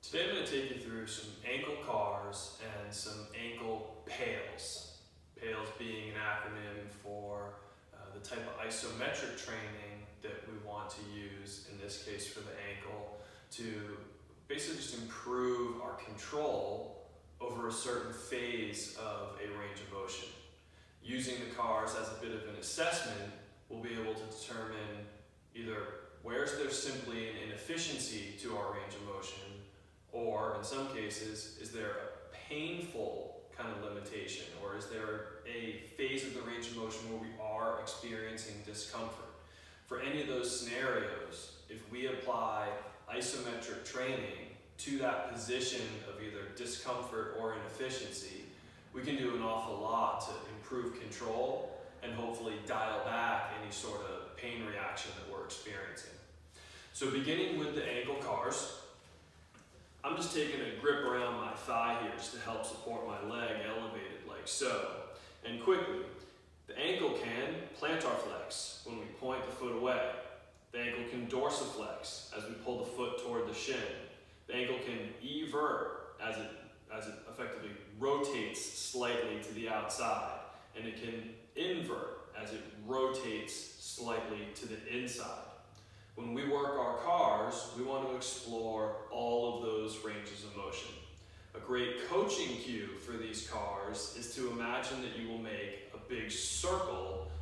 Today I'm going to take you through some ankle cars and some ankle PAILs. PAILs being an acronym for the type of isometric training that we want to use, in this case for the ankle, to basically just improve our control over a certain phase of a range of motion. Using the cars as a bit of an assessment, we'll be able to determine either where's there simply an inefficiency to our range of motion, or in some cases, is there a painful kind of limitation, or is there a phase of the range of motion where we are experiencing discomfort? For any of those scenarios, if we apply isometric training to that position of either discomfort or inefficiency, we can do an awful lot to improve control and hopefully dial back any sort of pain reaction that we're experiencing. So beginning with the ankle cars, I'm just taking a grip around my thigh here just to help support my leg elevated like so. And quickly, the ankle can plantar flex when we point the foot away. The ankle can dorsiflex as we pull the foot toward the shin. The ankle can evert as it effectively rotates slightly to the outside. And it can invert as it rotates slightly to the inside. When we work our cars, we want to explore all of those ranges of motion. A great coaching cue for these cars is to imagine that you will make a big circle,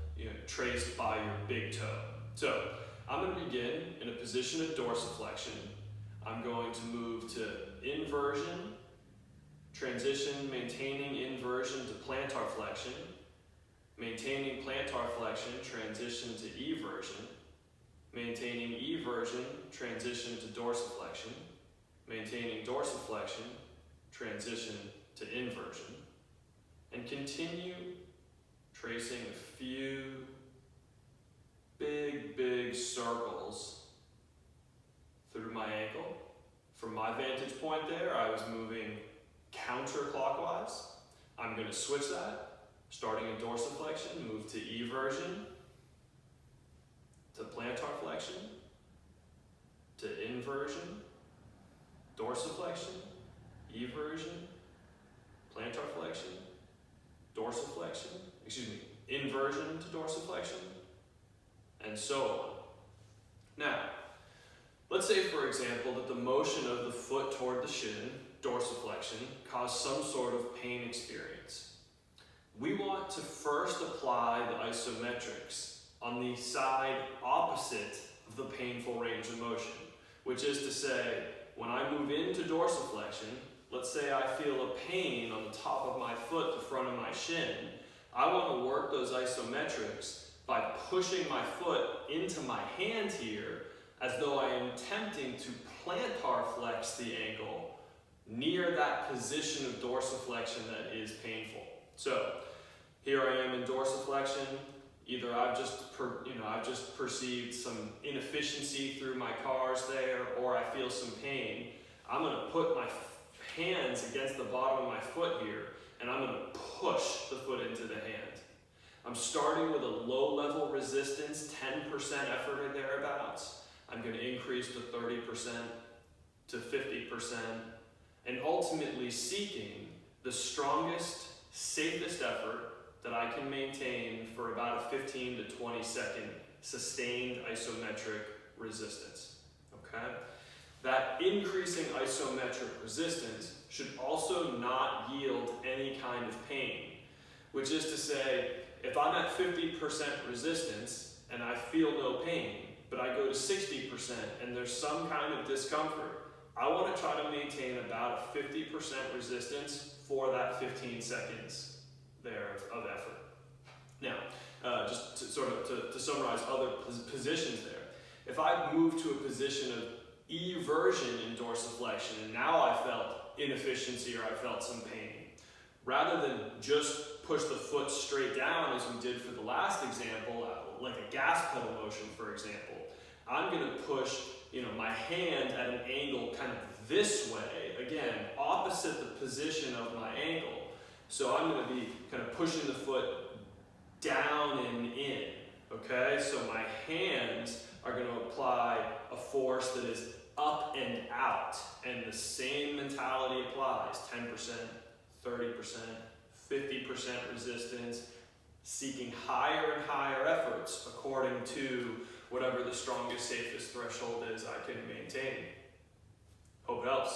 traced by your big toe. So I'm going to begin in a position of dorsiflexion. I'm going to move to inversion, transition, maintaining inversion to plantar flexion, maintaining plantar flexion, transition to eversion, maintaining eversion, transition to dorsiflexion, maintaining dorsiflexion, transition to inversion, and continue tracing a few big circles through my ankle. From my vantage point there, I was moving counterclockwise. I'm going to switch that, starting in dorsiflexion, move to eversion, to plantar flexion, to inversion, dorsiflexion, eversion, plantar flexion, dorsiflexion, inversion to dorsiflexion, and so on. Now, let's say, for example, that the motion of the foot toward the shin, dorsiflexion, caused some sort of pain experience. We want to first apply the isometrics on the side opposite of the painful range of motion, which is to say, when I move into dorsiflexion, let's say I feel a pain on the top of my foot, the front of my shin, I want to work those isometrics by pushing my foot into my hand here as though I am attempting to plantar flex the ankle near that position of dorsiflexion that is painful. So here I am in dorsiflexion. Either I've just perceived some inefficiency through my cars there, or I feel some pain. I'm going to put my hands against the bottom of my foot here, and I'm going to push the foot into the hand. I'm starting with a low level resistance, 10% effort or thereabouts. I'm going to increase to 30%, to 50%, and ultimately seeking the strongest, safest effort that I can maintain for about a 15 to 20 second sustained isometric resistance, okay? That increasing isometric resistance should also not yield any kind of pain, which is to say, if I'm at 50% resistance and I feel no pain, but I go to 60% and there's some kind of discomfort, I want to try to maintain about a 50% resistance for that 15 seconds there of effort. Now, just to summarize other positions there. If I move to a position of eversion in dorsiflexion and now I felt inefficiency or I felt some pain, rather than just push the foot straight down as we did for the last example, like a gas pedal motion, for example, I'm going to push my hand at an angle kind of this way, again, opposite the position of my ankle. So I'm going to be kind of pushing the foot down and in, okay? So my hands are going to apply a force that is up and out, and the same mentality applies. 10%, 30%, 50% resistance, seeking higher and higher efforts according to whatever the strongest, safest threshold is I can maintain. Hope it helps.